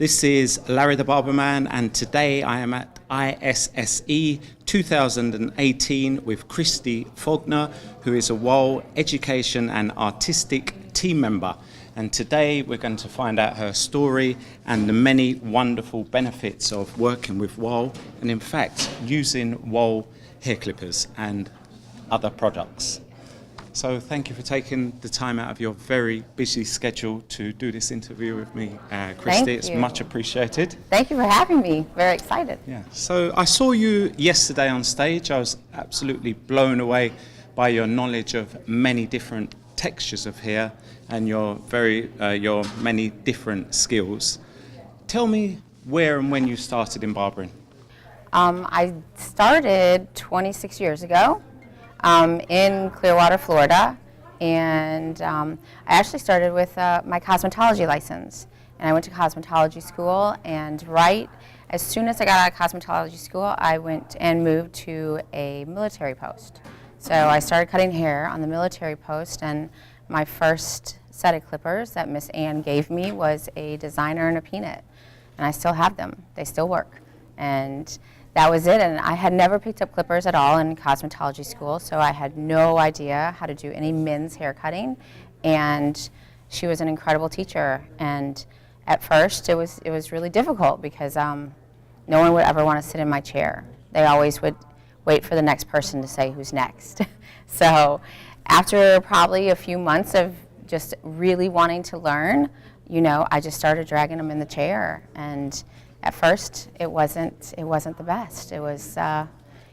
This is Larry the Barberman, and today I am at ISSE 2018 with Kristy Faulkner, who is a Wahl Education and Artistic team member. And today we're going to find out her story and the many wonderful benefits of working with Wahl, and in fact using Wahl hair clippers and other products. So thank you for taking the time out of your very busy schedule to do this interview with me, Kristy. It's much appreciated. Thank you for having me. Very excited. Yeah. So I saw you yesterday on stage. I was absolutely blown away by your knowledge of many different textures of hair and your many different skills. Tell me where and when you started in barbering. I started 26 years ago. In Clearwater, Florida, and I actually started with my cosmetology license, and I went to cosmetology school, and right as soon as I got out of cosmetology school, I went and moved to a military post. So I started cutting hair on the military post, and my first set of clippers that Miss Ann gave me was a designer and a peanut, and I still have them. They still work, and that was it. And I had never picked up clippers at all in cosmetology school, so I had no idea how to do any men's hair cutting. And she was an incredible teacher. And at first, it was really difficult because no one would ever want to sit in my chair. They always would wait for the next person to say who's next. So after probably a few months of just really wanting to learn, I just started dragging them in the chair. And at first, it wasn't the best. It was, I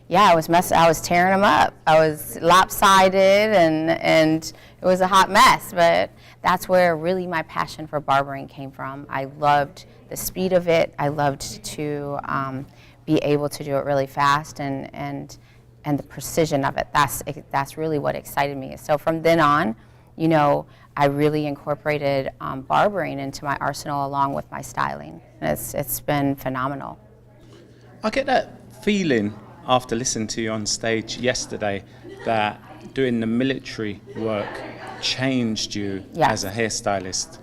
was tearing them up. I was lopsided, and it was a hot mess. But that's where really my passion for barbering came from. I loved the speed of it. I loved to be able to do it really fast, and the precision of it. That's really what excited me. So from then on, I really incorporated barbering into my arsenal along with my styling. And it's been phenomenal. I get that feeling after listening to you on stage yesterday that doing the military work changed you as a hairstylist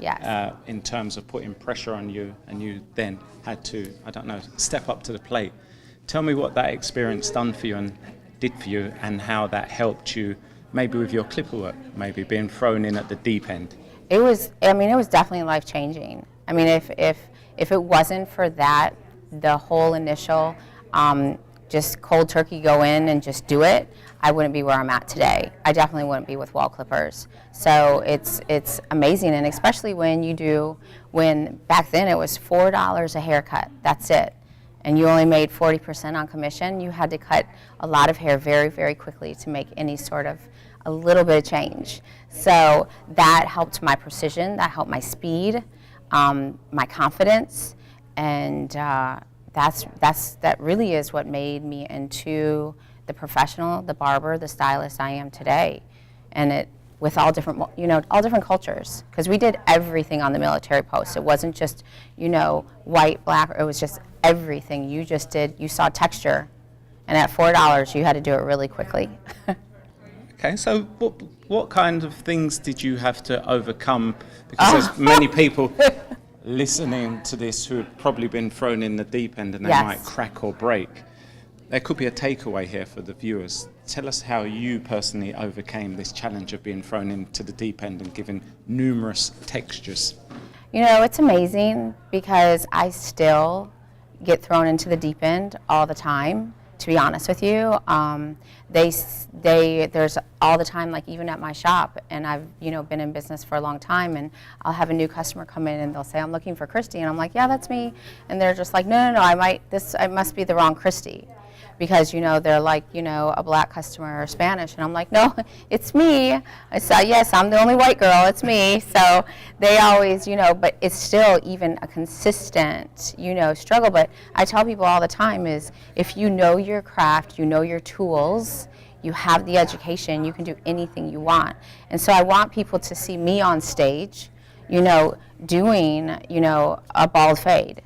in terms of putting pressure on you, and you then had to, step up to the plate. Tell me what that experience done for you and did for you, and how that helped you maybe with your clipper work, maybe being thrown in at the deep end. It was definitely life-changing. I mean, if it wasn't for that, the whole initial just cold turkey go in and just do it, I wouldn't be where I'm at today. I definitely wouldn't be with Wahl clippers. So it's amazing, and especially when back then it was $4 a haircut, that's it. And you only made 40% on commission. You had to cut a lot of hair very, very quickly to make any sort of a little bit of change. So that helped my precision, that helped my speed, my confidence, and that really is what made me into the professional, the barber, the stylist I am today. And it with all different cultures, because we did everything on the military post. It wasn't just white, black. It was just everything. You saw texture, and at $4 you had to do it really quickly. Okay, so what kind of things did you have to overcome? Because there's many people listening to this who have probably been thrown in the deep end, and they might crack or break. There could be a takeaway here for the viewers. Tell us how you personally overcame this challenge of being thrown into the deep end and given numerous textures. It's amazing because I still get thrown into the deep end all the time, to be honest with you. There's all the time, like even at my shop, and I've been in business for a long time, and I'll have a new customer come in and they'll say, I'm looking for Kristy, and I'm like, yeah, that's me. And they're just like, no, I must be the wrong Kristy. Because they're like a black customer or Spanish, and I'm like, no, it's me. I said, yes, I'm the only white girl, it's me. So they always but it's still even a consistent struggle. But I tell people all the time is, if you know your craft, you know your tools, you have the education, you can do anything you want. And so I want people to see me on stage doing a bald fade,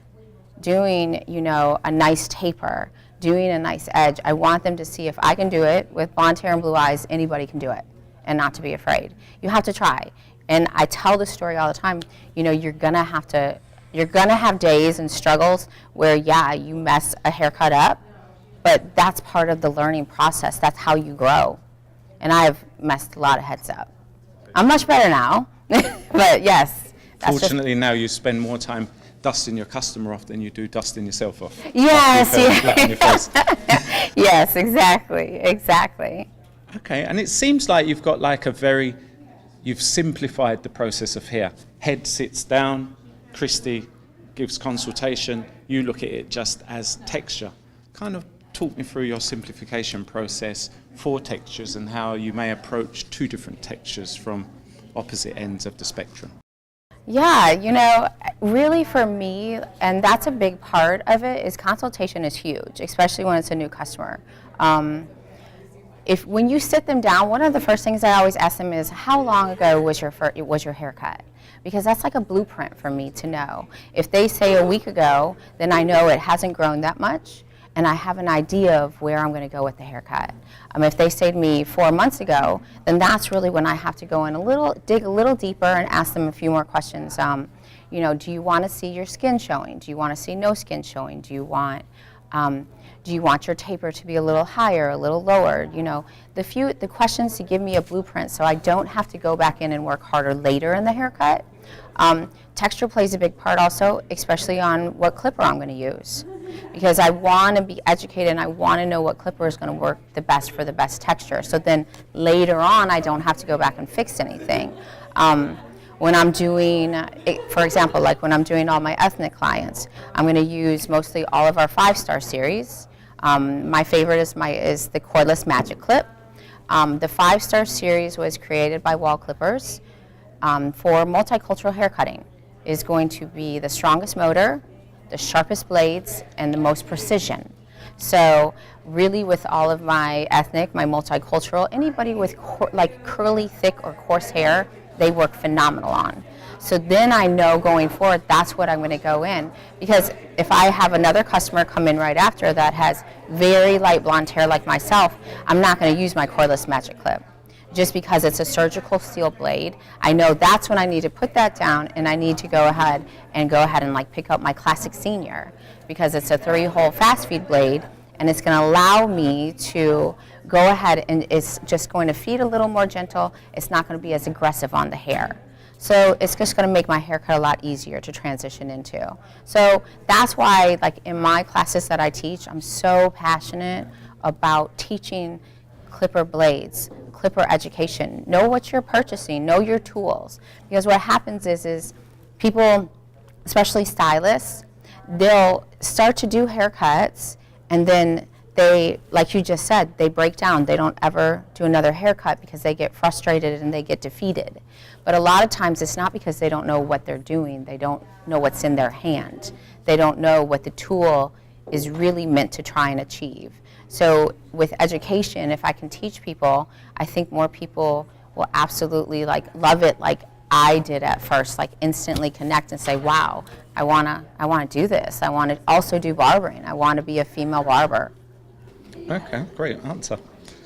doing a nice taper, doing a nice edge. I want them to see if I can do it with blonde hair and blue eyes, anybody can do it, and not to be afraid. You have to try. And I tell this story all the time, you're gonna have to You're going to have days and struggles where, yeah, you mess a haircut up, but that's part of the learning process. That's how you grow. And I've messed a lot of heads up. I'm much better now, but yes. Fortunately, now you spend more time dusting your customer off than you do dusting yourself off. Yes, Flat on your face. yes, exactly. Okay, and it seems like you've got like you've simplified the process of hair. Head sits down, Kristy gives consultation, you look at it just as texture. Kind of talk me through your simplification process for textures and how you may approach two different textures from opposite ends of the spectrum. Yeah, really for me, and that's a big part of it, is consultation is huge, especially when it's a new customer. When you sit them down, one of the first things I always ask them is, how long ago was your haircut? Because that's like a blueprint for me to know. If they say a week ago, then I know it hasn't grown that much, and I have an idea of where I'm going to go with the haircut. If they say to me 4 months ago, then that's really when I have to go in dig a little deeper and ask them a few more questions. Do you want to see your skin showing? Do you want to see no skin showing? Do you want your taper to be a little higher, a little lower? The questions to give me a blueprint so I don't have to go back in and work harder later in the haircut. Texture plays a big part also, especially on what clipper I'm going to use. Because I want to be educated and I want to know what clipper is going to work the best for the best texture. So then later on, I don't have to go back and fix anything. When I'm doing, for example, like when I'm doing all my ethnic clients, I'm going to use mostly all of our 5-star series. My favorite is the cordless magic clip. The 5-star series was created by Wahl clippers for multicultural hair cutting. It is going to be the strongest motor, the sharpest blades, and the most precision. So really with all of my ethnic, my multicultural, anybody with curly, thick, or coarse hair, they work phenomenal on. So then I know going forward, that's what I'm going to go in. Because if I have another customer come in right after that has very light blonde hair like myself, I'm not going to use my cordless magic clip. Just because it's a surgical steel blade, I know that's when I need to put that down, and I need to go ahead and pick up my classic senior, because it's a 3-hole fast feed blade, and it's going to allow me to go ahead and it's just going to feed a little more gentle. It's not going to be as aggressive on the hair. So it's just going to make my haircut a lot easier to transition into. So that's why, in my classes that I teach, I'm so passionate about teaching clipper blades, clipper education. Know what you're purchasing, know your tools. Because what happens is people, especially stylists, they'll start to do haircuts and then they, like you just said, they break down. They don't ever do another haircut because they get frustrated and they get defeated. But a lot of times it's not because they don't know what they're doing. They don't know what's in their hand. They don't know what the tool is really meant to try and achieve. So with education, if I can teach people, I think more people will absolutely love it like I did at first, instantly connect and say, wow, I wanna do this. I want to also do barbering. I want to be a female barber. Okay, great answer.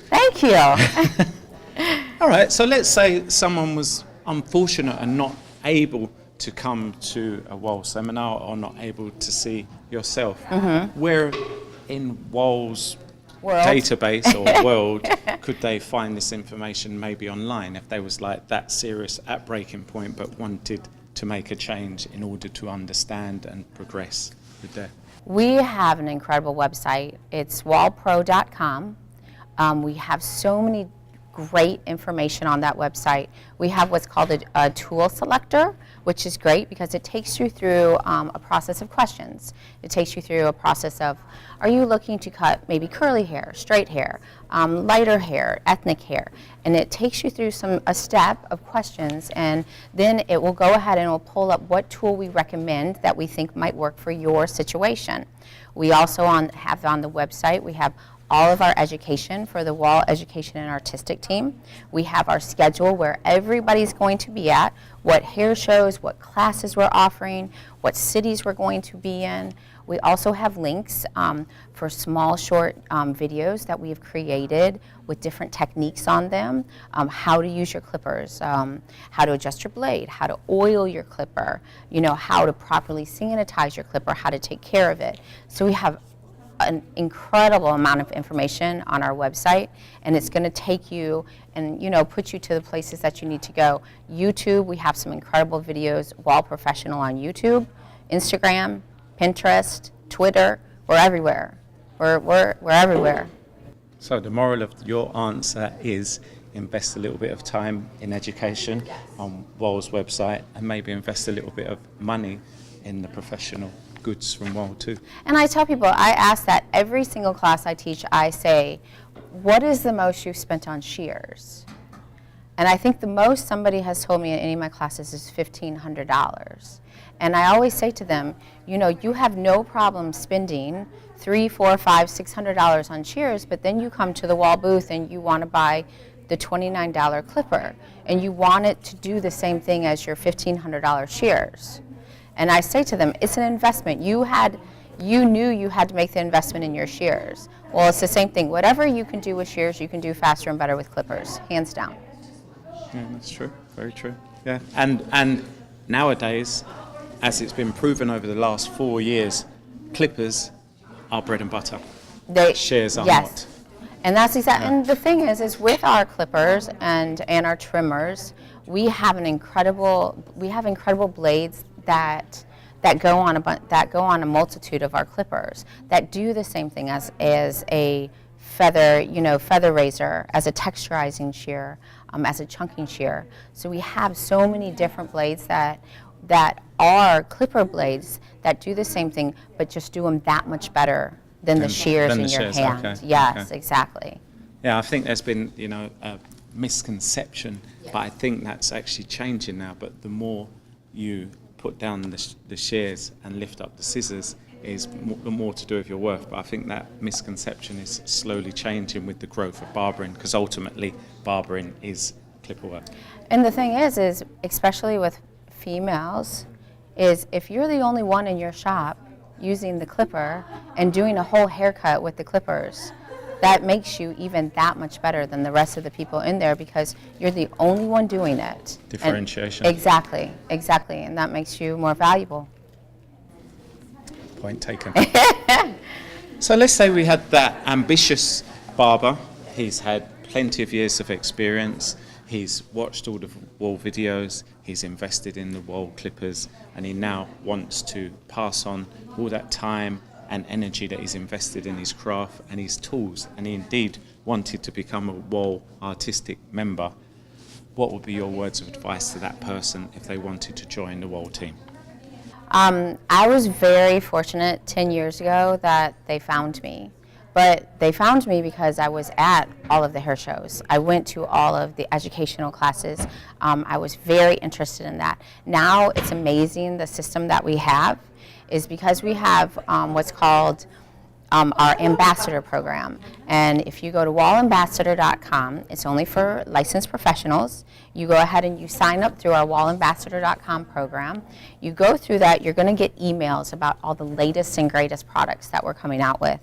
Thank you. All right, so let's say someone was unfortunate and not able to come to a Wahl seminar or not able to see yourself. Mm-hmm. Where in Wahl's database or world could they find this information maybe online if they was that serious at breaking point but wanted to make a change in order to understand and progress with their... We have an incredible website. It's wahlpro.com. We have so many great information on that website. We have what's called a tool selector, which is great because it takes you through a process of questions. It takes you through a process of, are you looking to cut maybe curly hair, straight hair, lighter hair, ethnic hair? And it takes you through a step of questions, and then it will go ahead and it will pull up what tool we recommend that we think might work for your situation. We also have on the website, we have all of our education for the Wahl Education and Artistic team. We have our schedule where everybody's going to be at, what hair shows, what classes we're offering, what cities we're going to be in. We also have links for small, short videos that we've created with different techniques on them, how to use your clippers, how to adjust your blade, how to oil your clipper, how to properly sanitize your clipper, how to take care of it. So we have an incredible amount of information on our website, and it's going to take you and put you to the places that you need to go. YouTube, we have some incredible videos. Wahl Professional on YouTube, Instagram, Pinterest, Twitter. We're everywhere. We're everywhere. So the moral of your answer is invest a little bit of time in education on Wahl's website, and maybe invest a little bit of money in the professional goods from Wahl too. And I tell people, I ask that every single class I teach, I say, what is the most you've spent on shears? And I think the most somebody has told me in any of my classes is $1,500. And I always say to them, you have no problem spending $300, $400, $500, $600 on shears, but then you come to the Wahl booth and you want to buy the $29 clipper, and you want it to do the same thing as your $1,500 shears. And I say to them, it's an investment. You knew you had to make the investment in your shears. Well, it's the same thing. Whatever you can do with shears, you can do faster and better with clippers, hands down. Yeah, that's true. Very true. Yeah, and nowadays, as it's been proven over the last 4 years, clippers are bread and butter. Shears are not. And that's exactly. And the thing is with our clippers and our trimmers, we have incredible blades that go on a multitude of our clippers that do the same thing as a feather razor, as a texturizing shear, as a chunking shear. So we have so many different blades that are clipper blades that do the same thing, but just do them that much better than the shears in your hand. Okay. Yes, okay. Exactly. Yeah, I think there's been a misconception, but I think that's actually changing now. But the more you put down the shears and lift up the scissors is more to do with your worth. But I think that misconception is slowly changing with the growth of barbering, because ultimately barbering is clipper work. And the thing is especially with females, is if you're the only one in your shop using the clipper and doing a whole haircut with the clippers, that makes you even that much better than the rest of the people in there, because you're the only one doing it. Differentiation. Exactly, and that makes you more valuable. Point taken. So let's say we had that ambitious barber. He's had plenty of years of experience. He's watched all the Wahl videos. He's invested in the Wahl clippers, and he now wants to pass on all that time and energy that he's invested in his craft and his tools, and he indeed wanted to become a Wahl artistic member. What would be your words of advice to that person if they wanted to join the Wahl team? I was very fortunate 10 years ago that they found me. But they found me because I was at all of the hair shows. I went to all of the educational classes. I was very interested in that. Now it's amazing, the system that we have is because we have what's called our ambassador program. And if you go to wallambassador.com, it's only for licensed professionals. You go ahead and you sign up through our wallambassador.com program. You go through that, you're going to get emails about all the latest and greatest products that we're coming out with.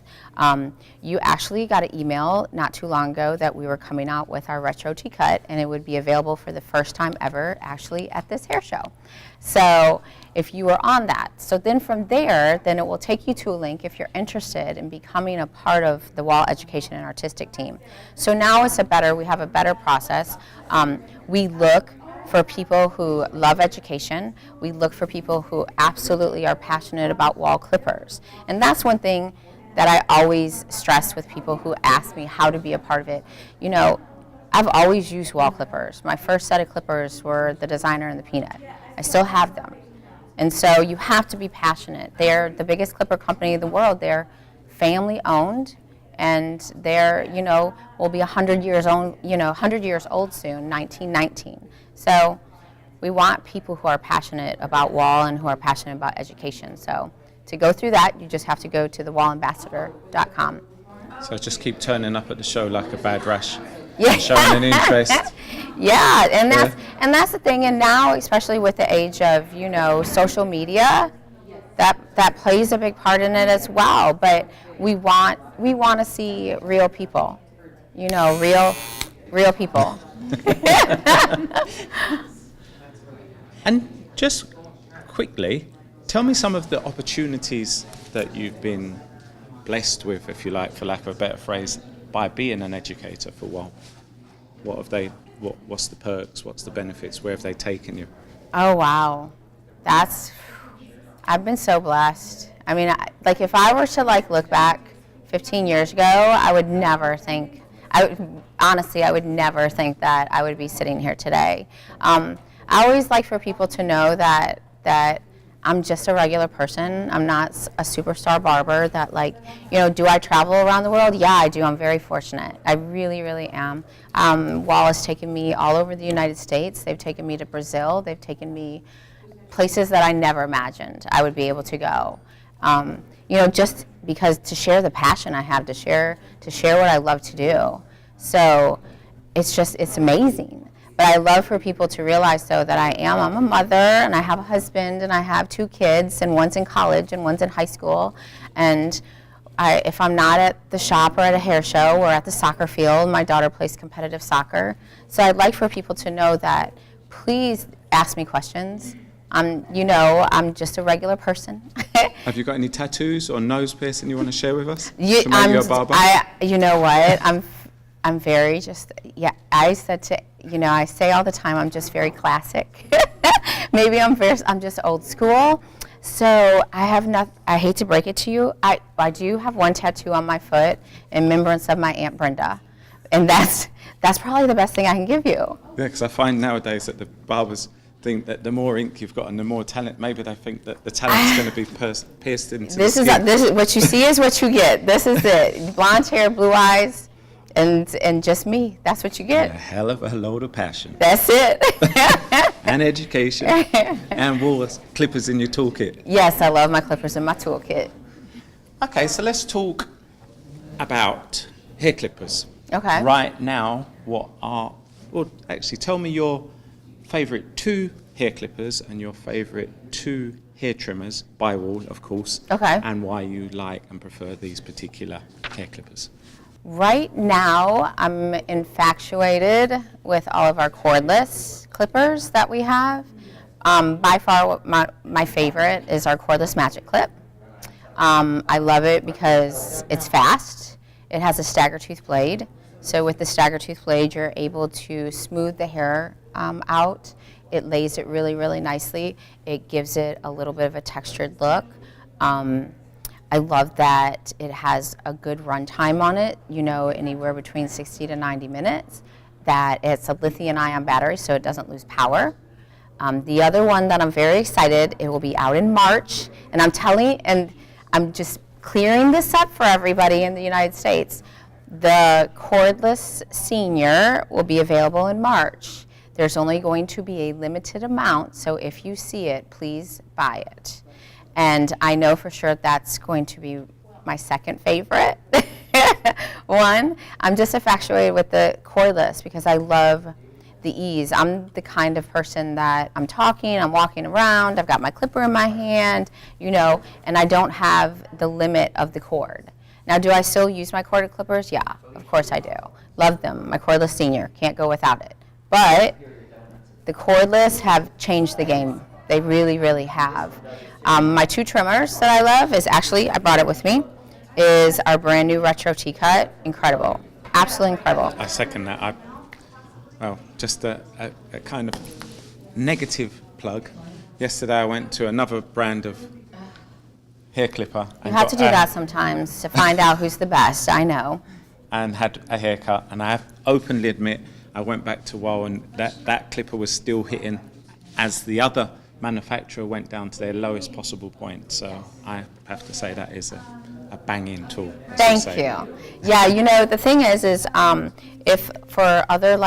You actually got an email not too long ago that we were coming out with our retro T-cut, and it would be available for the first time ever actually at this hair show. So if you were on that. So then from there, then it will take you to a link if you're interested in becoming a part of the Wahl Education and Artistic team. So now we have a better process. We look for people who love education. We look for people who absolutely are passionate about Wahl clippers. And that's one thing that I always stress with people who ask me how to be a part of it. I've always used Wahl clippers. My first set of clippers were the Designer and the Peanut. I still have them. And so you have to be passionate. They're the biggest clipper company in the world. They're family owned, and they're, will be 100 years old, 100 years old soon, 1919. So we want people who are passionate about Wahl and who are passionate about education. So to go through that, you just have to go to the wallambassador.com. So just keep turning up at the show like a bad rash. Yeah. Showing an interest. Yeah, and that's the thing. And now, especially with the age of social media, that plays a big part in it as well. But we want to see real people, real people. And just quickly, tell me some of the opportunities that you've been blessed with, if you like, for lack of a better phrase, by being an educator for Wahl. What's the perks? What's the benefits? Where have they taken you? Oh, wow. I've been so blessed. I mean, if I were to look back 15 years ago, I would never think, honestly, I would never think that I would be sitting here today. I always like for people to know that I'm just a regular person. I'm not a superstar barber that do I travel around the world? Yeah, I do. I'm very fortunate. I really, really am. Wahl has taken me all over the United States. They've taken me to Brazil. They've taken me places that I never imagined I would be able to go. Just because to share the passion I have, to share what I love to do. So it's amazing. But I love for people to realize, though, that I'm a mother, and I have a husband, and I have 2 kids, and one's in college, and one's in high school. And if I'm not at the shop or at a hair show or at the soccer field, my daughter plays competitive soccer. So I'd like for people to know that please ask me questions. I'm just a regular person. Have you got any tattoos or nose piercing you want to share with us? You a barber? You know what? I'm very I say all the time I'm just very classic. Maybe I'm just old school. So I hate to break it to you. I do have one tattoo on my foot in remembrance of my Aunt Brenda. And that's probably the best thing I can give you. Yeah, because I find nowadays that the barbers think that the more ink you've got and the more talent, maybe they think that the talent's going to be pierced into the skin. This is what you see is what you get. This is it. Blonde hair, blue eyes. And just me. That's what you get. A hell of a load of passion. That's it. And education. And Wahl clippers in your toolkit. Yes, I love my clippers in my toolkit. Okay, so let's talk about hair clippers. Okay. Right now, actually tell me your favorite 2 hair clippers and your favorite 2 hair trimmers by Wahl, of course. Okay. And why you like and prefer these particular hair clippers. Right now, I'm infatuated with all of our cordless clippers that we have. By far, my favorite is our cordless magic clip. I love it because it's fast. It has a stagger tooth blade. So with the stagger tooth blade, you're able to smooth the hair out. It lays it really, really nicely. It gives it a little bit of a textured look. I love that it has a good run time on it, anywhere between 60 to 90 minutes, that it's a lithium-ion battery, so it doesn't lose power. The other one that I'm very excited, it will be out in March, and I'm just clearing this up for everybody in the United States. The cordless senior will be available in March. There's only going to be a limited amount, so if you see it, please buy it. And I know for sure that's going to be my second favorite one. I'm just infatuated with the cordless because I love the ease. I'm the kind of person that I'm walking around, I've got my clipper in my hand, and I don't have the limit of the cord. Now, do I still use my corded clippers? Yeah, of course I do. Love them. My cordless senior, can't go without it. But the cordless have changed the game. They really, really have. My 2 trimmers that I love I brought it with me, is our brand new retro T-cut. Incredible. Absolutely incredible. I second that. Just a kind of negative plug. Yesterday I went to another brand of hair clipper. You have to do that sometimes to find out who's the best, I know. And had a haircut, and I openly admit I went back to Wahl, and that clipper was still hitting as the other manufacturer went down to their lowest possible point. So I have to say that is a banging tool. Thank you. Yeah, the thing is if for other,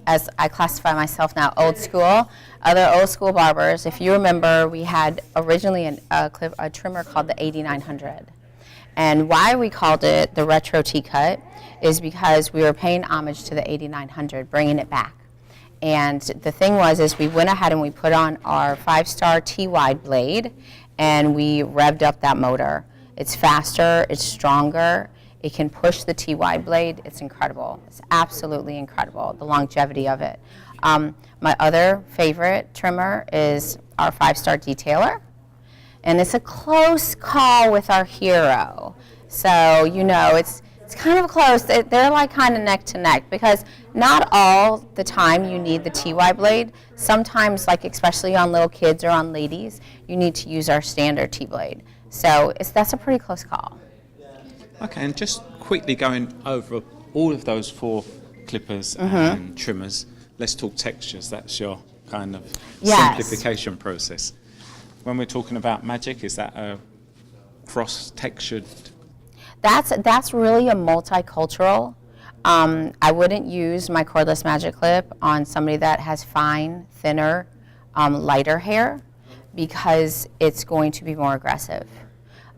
as I classify myself now, other old school barbers, if you remember, we had originally a trimmer called the 8900. And why we called it the retro T-cut is because we were paying homage to the 8900, bringing it back. And the thing is we went ahead and we put on our 5-star T-wide blade, and we revved up that motor. It's faster, it's stronger, it can push the TY blade. It's incredible. It's absolutely incredible, the longevity of it. My other favorite trimmer is our 5-star detailer, and it's a close call with our hero. So, you know, it's kind of close. They're like kind of neck to neck, because not all the time you need the TY blade. Sometimes, like especially on little kids or on ladies, you need to use our standard T-blade. So that's a pretty close call. Okay, and just quickly going over all of those 4 clippers and trimmers, let's talk textures. That's your kind of simplification process. When we're talking about magic, is that a cross-textured? That's really a multicultural. I wouldn't use my cordless magic clip on somebody that has fine, thinner, lighter hair, because it's going to be more aggressive.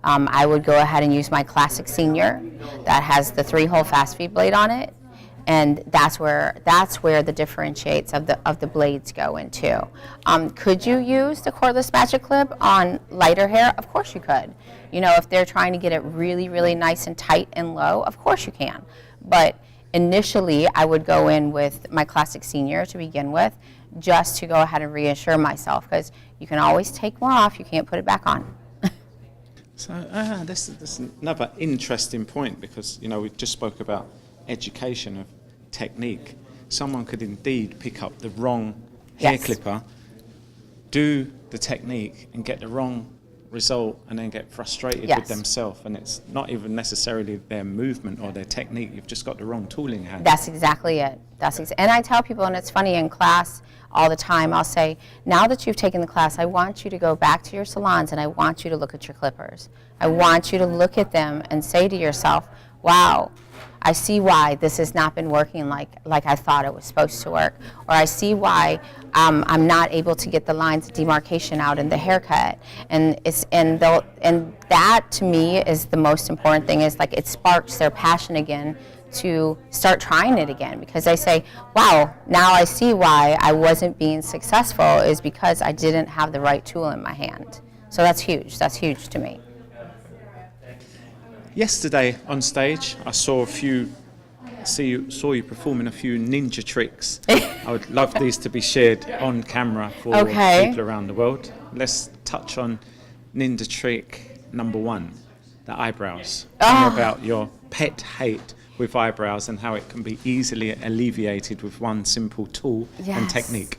I would go ahead and use my classic senior that has the 3-hole fast feed blade on it, and that's where the differentiates of the blades go into. Could you use the cordless magic clip on lighter hair? Of course you could. You know, if they're trying to get it really, really nice and tight and low, of course you can. But initially, I would go in with my classic senior to begin with, just to go ahead and reassure myself, because you can always take more off, you can't put it back on. So this is another interesting point, because, you know, we just spoke about education of technique. Someone could indeed pick up the wrong hair clipper, do the technique and get the wrong result, and then get frustrated with themselves, and it's not even necessarily their movement or their technique. You've just got the wrong tool in hand. That's exactly it. And I tell people, and it's funny, in class all the time, I'll say, now that you've taken the class, I want you to go back to your salons and I want you to look at your clippers. I want you to look at them and say to yourself, wow, I see why this has not been working like I thought it was supposed to work, or I see why I'm not able to get the lines of demarcation out in the haircut, and that to me is the most important thing. Is like it sparks their passion again to start trying it again, because they say, wow, now I see why I wasn't being successful, is because I didn't have the right tool in my hand. So that's huge to me. Yesterday on stage, I saw you performing a few ninja tricks. I would love these to be shared on camera for people around the world. Let's touch on ninja trick number 1, the eyebrows. Tell me about your pet hate with eyebrows and how it can be easily alleviated with one simple tool and technique.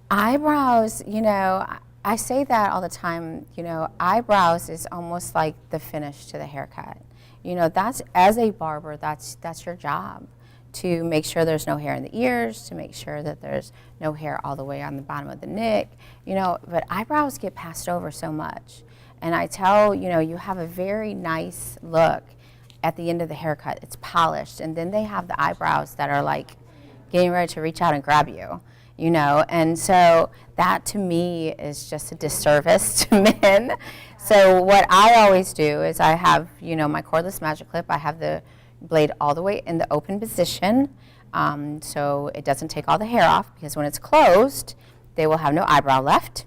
Eyebrows, you know, I say that all the time. You know, eyebrows is almost like the finish to the haircut. You know, that's, as a barber, that's your job, to make sure there's no hair in the ears, to make sure that there's no hair all the way on the bottom of the neck. You know, but eyebrows get passed over so much. And I tell, you know, you have a very nice look at the end of the haircut. It's polished, and then they have the eyebrows that are like getting ready to reach out and grab you. You know, and so that to me is just a disservice to men. So what I always do is I have, you know, my cordless magic clip. I have the blade all the way in the open position, so it doesn't take all the hair off, because when it's closed, they will have no eyebrow left.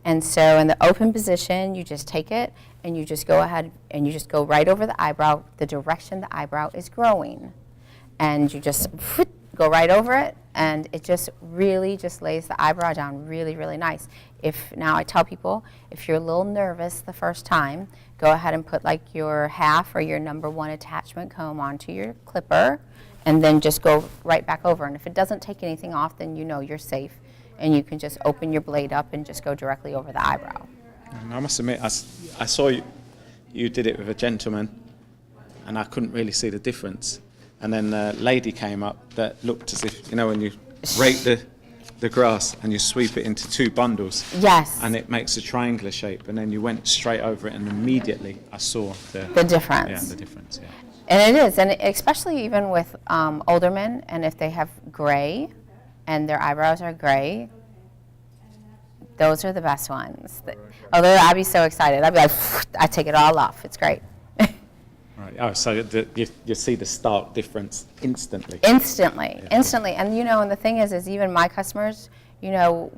And so in the open position, you just take it and you just go ahead and you just go right over the eyebrow, the direction the eyebrow is growing, and you just go right over it, and it just really just lays the eyebrow down really, really nice. Now I tell people, if you're a little nervous the first time, go ahead and put like your half or your number 1 attachment comb onto your clipper, and then just go right back over. And if it doesn't take anything off, then you know you're safe, and you can just open your blade up and just go directly over the eyebrow. And I must admit, I saw you did it with a gentleman, and I couldn't really see the difference. And then a lady came up that looked as if, you know, when you rake the grass and you sweep it into 2 bundles. Yes. And it makes a triangular shape, and then you went straight over it, and immediately I saw the difference. Yeah, the difference, yeah. And it is, and especially even with older men, and if they have gray and their eyebrows are gray, those are the best ones. Although I'd be so excited. I'd be like, I take it all off. It's great. Right. Oh, so you see the stark difference instantly. Instantly. And, you know, and the thing is even my customers, you know,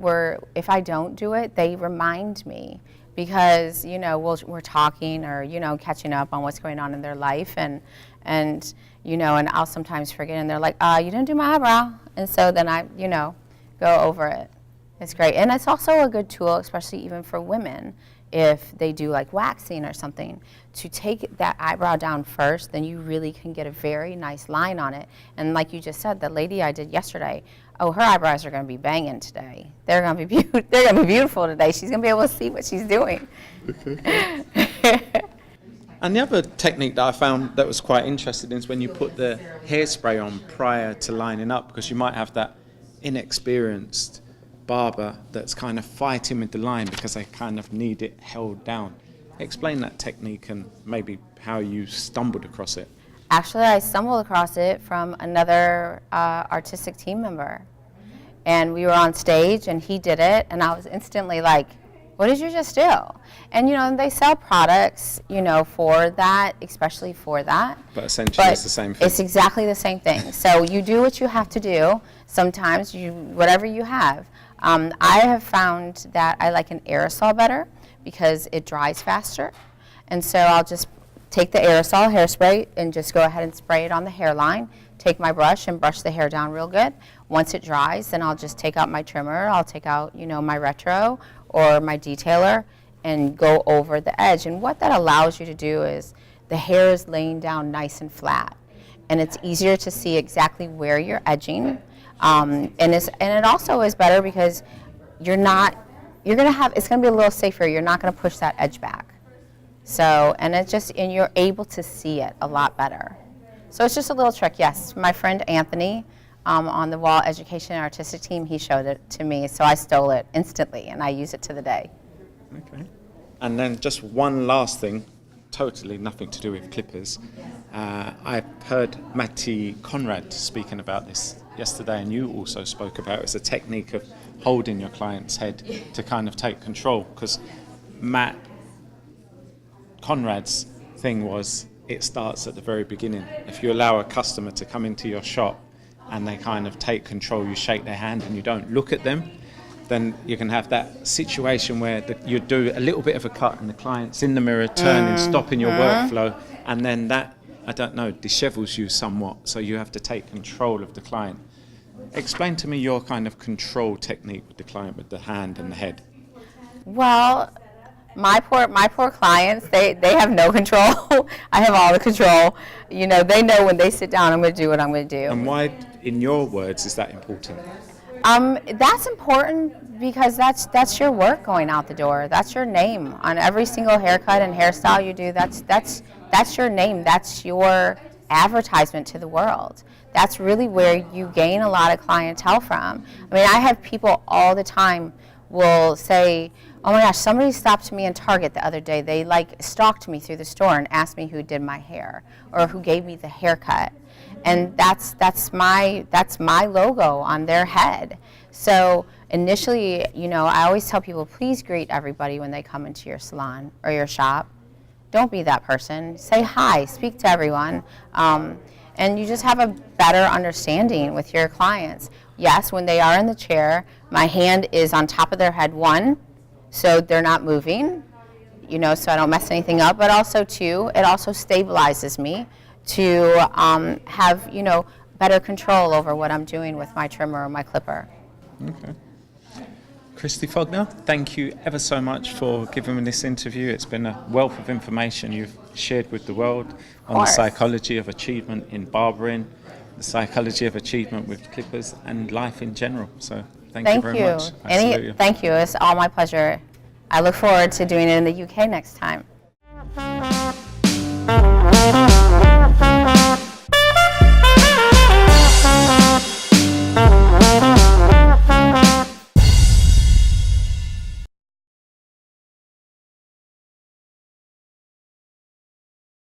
if I don't do it, they remind me because, we're talking or, catching up on what's going on in their life, and and I'll sometimes forget, and they're like, you didn't do my eyebrow. And so then I, go over it. It's great. And it's also a good tool, especially even for women, if they do like waxing or something, to take that eyebrow down first, then you really can get a very nice line on it. And like you just said, the lady I did yesterday, her eyebrows are going to be banging today. They're going to be they're going to be beautiful today. She's going to be able to see what she's doing. And the other technique that I found that was quite interesting is when you put the hairspray on prior to lining up, because you might have that inexperienced barber that's kind of fighting with the line because they kind of need it held down. Explain that technique and maybe how you stumbled across it. Actually, I stumbled across it from another artistic team member. And we were on stage and he did it, and I was instantly like, what did you just do? And they sell products, for that, especially for that. But essentially it's the same thing. It's exactly the same thing. So you do what you have to do. Sometimes whatever you have. I have found that I like an aerosol better because it dries faster. And so I'll just take the aerosol hairspray and just go ahead and spray it on the hairline. Take my brush and brush the hair down real good. Once it dries, then I'll just take out my trimmer. I'll take out, my retro or my detailer and go over the edge. And what that allows you to do is the hair is laying down nice and flat. And it's easier to see exactly where you're edging. And it also is better because it's going to be a little safer. You're not going to push that edge back. So, and you're able to see it a lot better. So it's just a little trick. Yes, my friend Anthony on the Wahl Education and Artistic team, he showed it to me, so I stole it instantly, and I use it to the day. Okay. And then just one last thing, totally nothing to do with clippers. I heard Matty Conrad speaking about this yesterday, and you also spoke about it as a technique of holding your client's head to kind of take control, because Matt Conrad's thing was it starts at the very beginning. If you allow a customer to come into your shop and they kind of take control, you shake their hand and you don't look at them, then you can have that situation where you do a little bit of a cut and the client's in the mirror turning, stopping your workflow, and then that, I don't know, dishevels you somewhat, so you have to take control of the client. Explain to me your kind of control technique with the client with the hand and the head. Well, my poor clients, they have no control. I have all the control. They know when they sit down, I'm going to do what I'm going to do. And why, in your words, is that important? That's important because that's your work going out the door. That's your name on every single haircut and hairstyle you do. That's your name. That's your advertisement to the world. That's really where you gain a lot of clientele from. I have people all the time will say, oh my gosh, somebody stopped me in Target the other day. They stalked me through the store and asked me who did my hair or who gave me the haircut. And that's my logo on their head. So initially, I always tell people, please greet everybody when they come into your salon or your shop. Don't be that person. Say hi, speak to everyone. And you just have a better understanding with your clients. Yes, when they are in the chair, my hand is on top of their head, one, so they're not moving, so I don't mess anything up, but also two, it also stabilizes me to have, better control over what I'm doing with my trimmer or my clipper. Okay. Kristy Faulkner, thank you ever so much for giving me this interview. It's been a wealth of information you've shared with the world on the psychology of achievement in barbering, the psychology of achievement with clippers, and life in general. So thank you very much. Thank you. It's all my pleasure. I look forward to doing it in the UK next time.